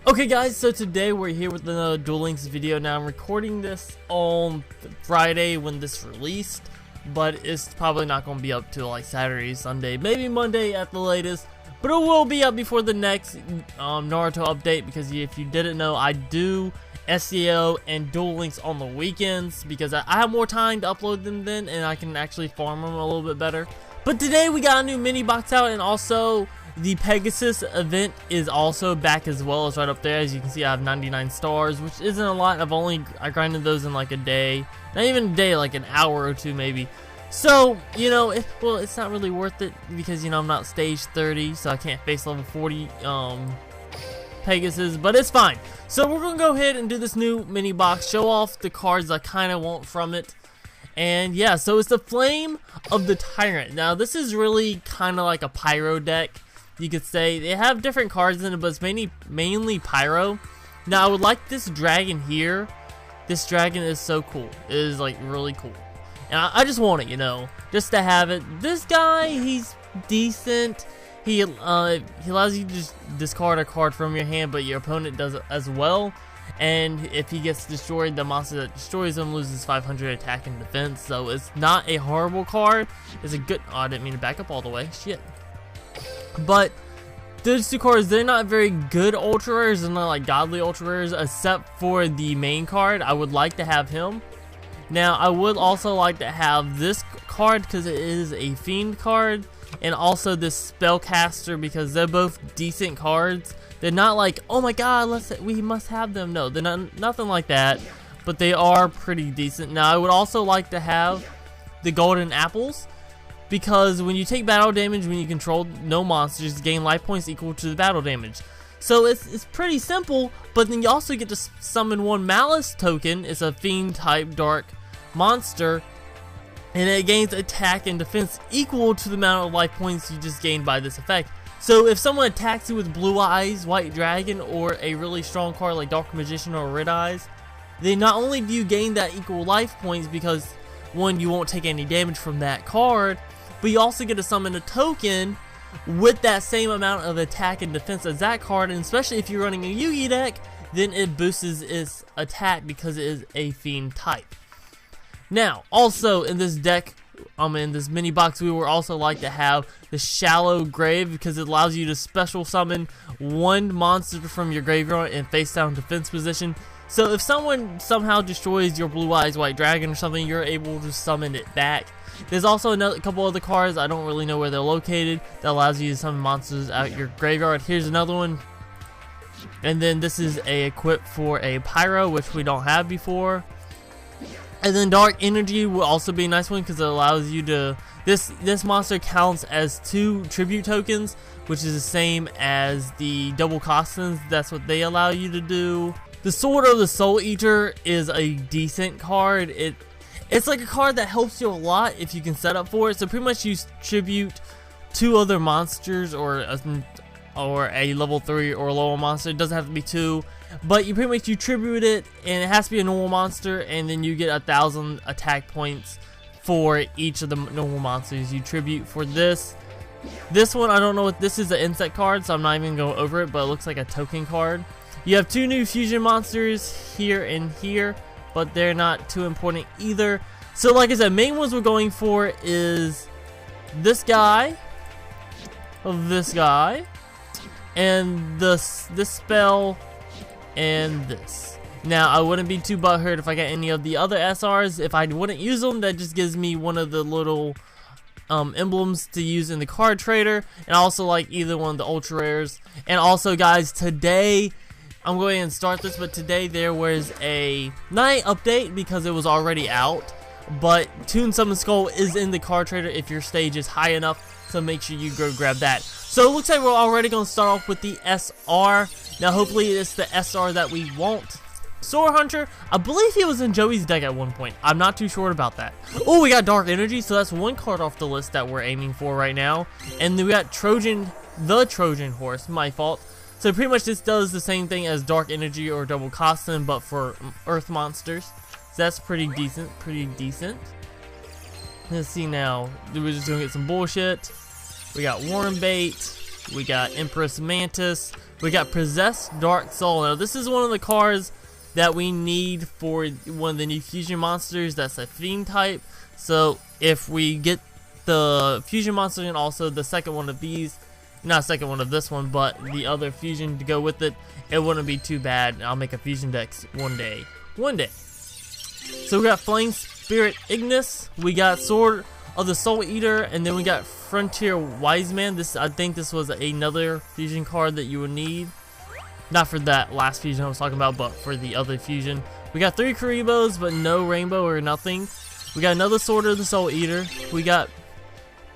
Okay guys, so today we're here with another Duel Links video. Now I'm recording this on Friday when this released, but it's probably not going to be up till like Saturday, Sunday, maybe Monday at the latest. But it will be up before the next Naruto update, because if you didn't know, I do SEO and Duel Links on the weekends because I have more time to upload them then, and I can actually farm them a little bit better. But today we got a new mini box out, and also the Pegasus event is also back as well. It's right up there. As you can see, I have 99 stars, which isn't a lot. I grinded those in like a day, not even a day, like an hour or two maybe. So, you know, it's not really worth it because, you know, I'm not stage 30, so I can't face level 40 Pegasus, but it's fine. So we're gonna go ahead and do this new mini box, show off the cards I kind of want from it. And yeah, so it's the Flame of the Tyrant. Now this is really kind of like a pyro deck, you could say. They have different cards in it, but it's mainly pyro. Now I would like this dragon here. This dragon is so cool. It is like really cool. And I just want it, you know, just to have it. This guy, he's decent. He allows you to just discard a card from your hand, but your opponent does it as well. And if he gets destroyed, the monster that destroys him loses 500 attack and defense. So it's not a horrible card. It's a good. Oh, I didn't mean to back up all the way. Shit. But those two cards, they're not very good ultra rares. They're not like godly ultra rares, except for the main card. I would like to have him. Now I would also like to have this card because it is a fiend card, and also this spellcaster because they're both decent cards. They're not like, oh my god, we must have them. No, they're nothing like that, but they are pretty decent. Now I would also like to have the golden apples, because when you take battle damage, when you control no monsters, gain life points equal to the battle damage. So it's pretty simple, but then you also get to summon one Malice token. It's a fiend type dark monster, and it gains attack and defense equal to the amount of life points you just gained by this effect. So if someone attacks you with Blue Eyes, White Dragon, or a really strong card like Dark Magician or Red Eyes, then not only do you gain that equal life points, because one, you won't take any damage from that card, but you also get to summon a token with that same amount of attack and defense as that card. And especially if you're running a Yugi deck, then it boosts its attack because it is a fiend type. Now, also in this deck, in this mini box, we would also like to have the Shallow Grave, because it allows you to special summon one monster from your graveyard in face down defense position. So if someone somehow destroys your Blue Eyes White Dragon or something, you're able to summon it back. There's also a couple other cards, I don't really know where they're located, that allows you to summon monsters out your graveyard. Here's another one. And then this is a equip for a Pyro, which we don't have before. And then Dark Energy will also be a nice one because it allows you to... This monster counts as 2 tribute tokens, which is the same as the double Costins. That's what they allow you to do. The Sword of the Soul Eater is a decent card. It's like a card that helps you a lot if you can set up for it. So pretty much you tribute 2 other monsters or a level 3 or lower monster. It doesn't have to be 2, but you pretty much tribute it, and it has to be a normal monster, and then you get 1,000 attack points for each of the normal monsters you tribute for this. This one, I don't know what this is, an insect card, so I'm not even going over it, but it looks like a token card. You have 2 new fusion monsters here and here, but they're not too important either. So like I said, main ones we're going for is this guy, and this spell, and this. Now I wouldn't be too butthurt if I got any of the other SRs. If I wouldn't use them, that just gives me one of the little emblems to use in the card trader, and I also like either one of the ultra rares. And also guys, today I'm going to start this, but today there was a night update because it was already out, but Toon Summon Skull is in the card trader if your stage is high enough, so make sure you go grab that. So it looks like we're already going to start off with the SR. Now hopefully it's the SR that we want. Sword Hunter, I believe he was in Joey's deck at one point. I'm not too sure about that. Oh, we got Dark Energy, so that's one card off the list that we're aiming for right now. And then we got the Trojan Horse, my fault. So pretty much this does the same thing as Dark Energy or Double Costin, but for Earth monsters. So that's pretty decent, Let's see now. We're just gonna get some bullshit. We got Worm Bait. We got Empress Mantis. We got Possessed Dark Soul. Now this is one of the cards that we need for one of the new fusion monsters. That's a fiend type. So if we get the fusion monster and also the second one of these, not second one of this one, but the other fusion to go with it, it wouldn't be too bad. I'll make a fusion deck one day. So we got Flame Spirit Ignis, we got Sword of the Soul Eater, and then we got Frontier Wiseman. This, I think this was another fusion card that you would need. Not for that last fusion I was talking about, but for the other fusion. We got 3 Karibos, but no Rainbow or nothing. We got another Sword of the Soul Eater. We got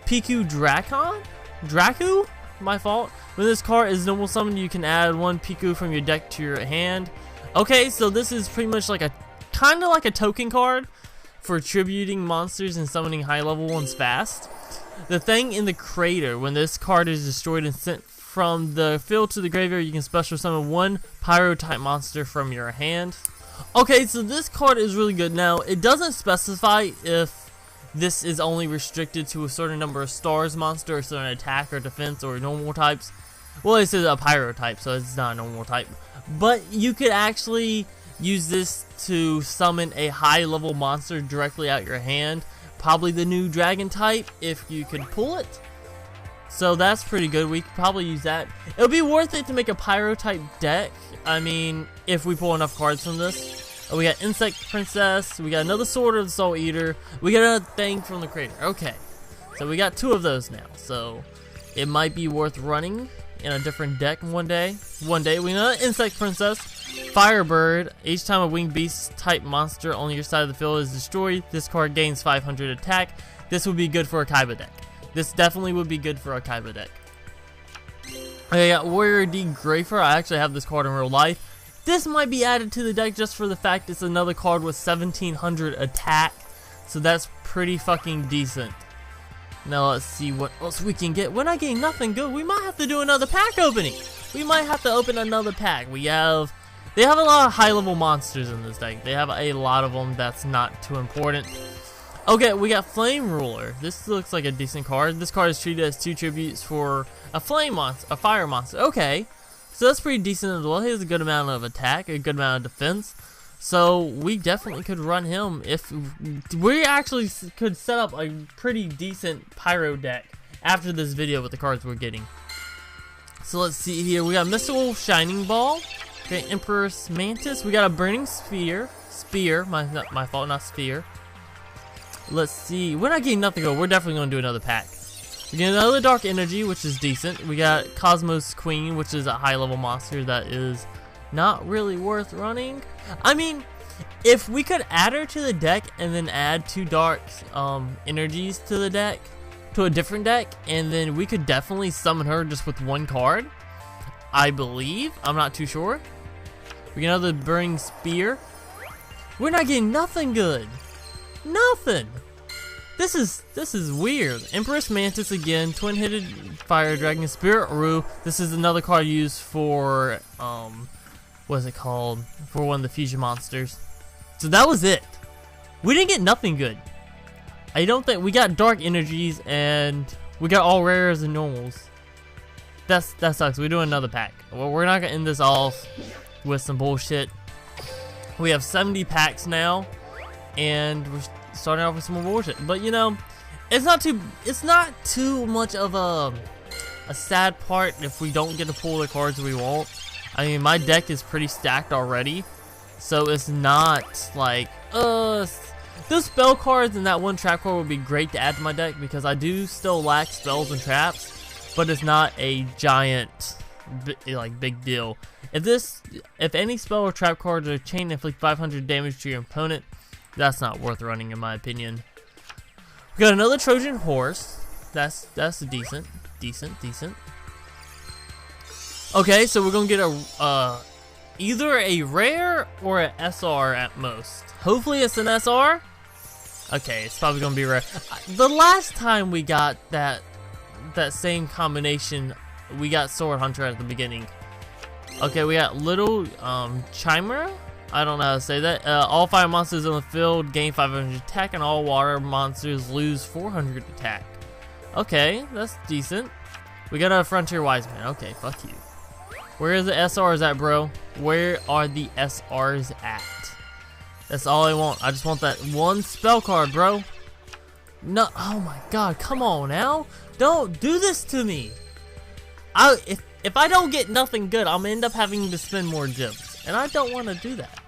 Piku Dracu? My fault. When this card is normal summon, you can add 1 Piku from your deck to your hand. Okay, so this is pretty much like a kind of like a token card for tributing monsters and summoning high level ones fast. The thing in the crater, when this card is destroyed and sent from the field to the graveyard, you can special summon 1 pyro type monster from your hand. Okay, so this card is really good. Now, it doesn't specify if this is only restricted to a certain number of stars monster, or certain attack or defense or normal types. Well, it says a pyro type, so it's not a normal type. But you could actually use this to summon a high level monster directly out your hand. Probably the new dragon type, if you could pull it. So that's pretty good. We could probably use that. It'll be worth it to make a pyro type deck. I mean, if we pull enough cards from this. We got Insect Princess. We got another Sword of the Soul Eater. We got another thing from the crater. Okay. So we got 2 of those now. So it might be worth running in a different deck one day. We got Insect Princess. Firebird. Each time a winged beast type monster on your side of the field is destroyed, this card gains 500 attack. This would be good for a Kaiba deck. This definitely would be good for a Kaiba deck. I got Warrior D Grafer. I actually have this card in real life. This might be added to the deck just for the fact it's another card with 1700 attack. So that's pretty fucking decent. Now let's see what else we can get. When I get nothing good, we might have to do another pack opening. We might have to open another pack. They have a lot of high level monsters in this deck. They have a lot of them that's not too important. Okay, we got Flame Ruler. This looks like a decent card. This card is treated as 2 tributes for a flame monster, a fire monster. Okay, so that's pretty decent as well. He has a good amount of attack, a good amount of defense. So we definitely could run him if we actually could set up a pretty decent pyro deck after this video with the cards we're getting. So let's see here. We got Mystical Shining Ball. Okay, Empress Mantis. We got a Burning Spear. My fault, not Sphere. Let's see. We're not getting nothing good. We're definitely going to do another pack. We get another Dark Energy, which is decent. We got Cosmos Queen, which is a high level monster that is not really worth running. I mean, if we could add her to the deck and then add 2 Dark Energies to the deck, to a different deck, and then we could definitely summon her just with 1 card, I believe. I'm not too sure. We get another Burning Spear. We're not getting nothing good. Nothing. This is weird. Empress Mantis again, Twin-Headed Fire Dragon, Spirit Rue. This is another card used for what is it called? For one of the fusion monsters. So that was it. We didn't get nothing good. I don't think we got Dark Energies and we got all rares and normals. That sucks. We do another pack. Well, we're not gonna end this off with some bullshit. We have 70 packs now, and we're starting off with some more bullshit. But you know, it's not too much of a sad part if we don't get to pull the cards we want. I mean, my deck is pretty stacked already, so it's not like those spell cards and that 1 trap card would be great to add to my deck because I do still lack spells and traps, but it's not a giant big deal. If any spell or trap cards are chain inflict 500 damage to your opponent, that's not worth running in my opinion. We got another Trojan Horse. That's decent. Okay, so we're gonna get either a rare or an SR at most. Hopefully it's an SR. Okay, it's probably gonna be rare. The last time we got that same combination, we got Sword Hunter at the beginning. Okay, we got Little Chimera. I don't know how to say that. All fire monsters on the field gain 500 attack, and all water monsters lose 400 attack. Okay, that's decent. We got a Frontier Wiseman. Okay, fuck you. Where are the SRs at, bro? Where are the SRs at? That's all I want. I just want that one spell card, bro. No, oh my god, come on now. Don't do this to me. If I don't get nothing good, I'm gonna end up having to spend more gems. And I don't want to do that.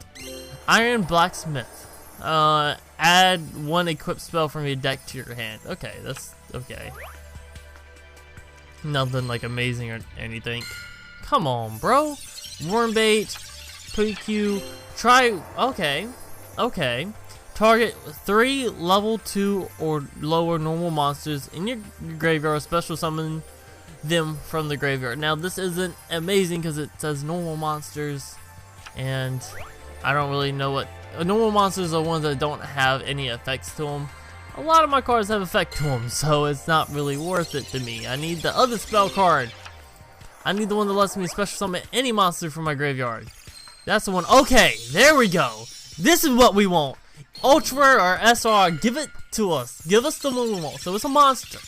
Iron Blacksmith. Add one equipped spell from your deck to your hand. Okay, that's okay. Nothing like amazing or anything. Come on, bro. Wormbait, PQ, try, okay. Target 3 level 2 or lower normal monsters in your graveyard, special summon them from the graveyard. Now this isn't amazing because it says normal monsters, and I don't really know what, normal monsters are ones that don't have any effects to them. A lot of my cards have effect to them, so it's not really worth it to me. I need the other spell card. I need the one that lets me special summon any monster from my graveyard. That's the one. Okay, there we go. This is what we want. Ultra or SR, give it to us. Give us the one we want. So it's a monster.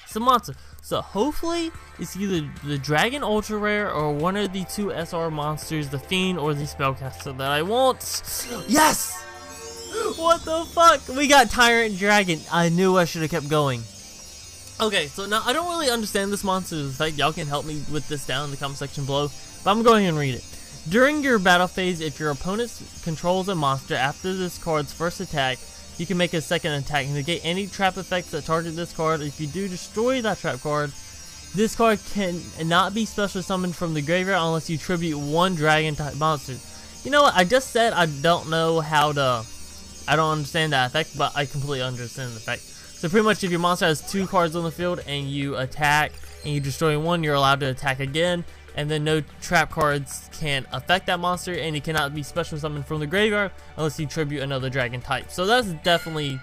It's a monster. So hopefully it's either the Dragon Ultra Rare or one of the 2 SR monsters, the Fiend or the Spellcaster that I want. Yes! What the fuck? We got Tyrant Dragon. I knew I should have kept going. Okay, so now I don't really understand this monster's effect. Y'all can help me with this down in the comment section below, but I'm going to read it. During your battle phase, if your opponent controls a monster after this card's first attack, you can make a second attack and negate any trap effects that target this card. If you do destroy that trap card, this card can not be special summoned from the graveyard unless you tribute 1 dragon type monster. You know what? I just said I don't know how to. I don't understand that effect, but I completely understand the effect. So pretty much if your monster has 2 cards on the field and you attack and you destroy 1, you're allowed to attack again, and then no trap cards can affect that monster, and it cannot be special summoned from the graveyard unless you tribute another dragon type. So that's definitely,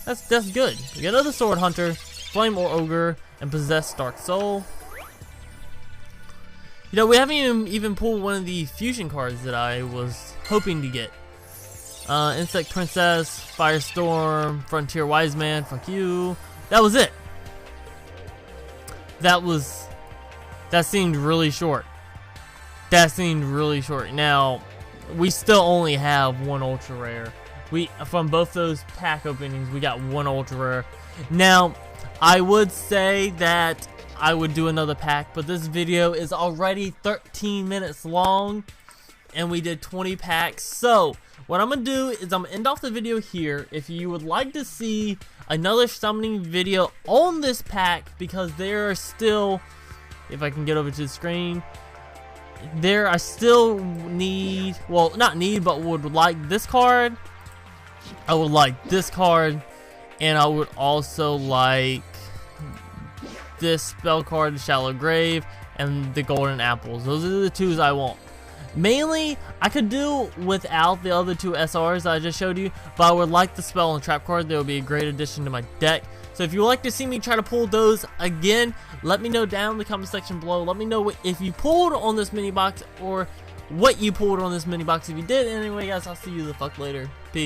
that's good. We got another Sword Hunter, Flame or Ogre, and Possessed Dark Soul. You know, we haven't even pulled one of the fusion cards that I was hoping to get. Insect Princess, Firestorm, Frontier Wise Man, fuck you. That was it. That seemed really short. That seemed really short. Now, we still only have 1 ultra rare. From both those pack openings, we got 1 ultra rare. Now, I would say that I would do another pack, but this video is already 13 minutes long, and we did 20 packs. So what I'm gonna do is I'm gonna end off the video here. If you would like to see another summoning video on this pack, because there are still, if I can get over to the screen, there I still need, well, not need, but would like this card. I would like this card, and I would also like this spell card, the Shallow Grave, and the Golden Apples. Those are the 2s I want. Mainly, I could do without the other 2 SRs that I just showed you, but I would like the spell and trap card. They would be a great addition to my deck. So if you would like to see me try to pull those again, let me know down in the comment section below. Let me know if you pulled on this mini box or what you pulled on this mini box if you did. Anyway, guys, I'll see you the fuck later. Peace.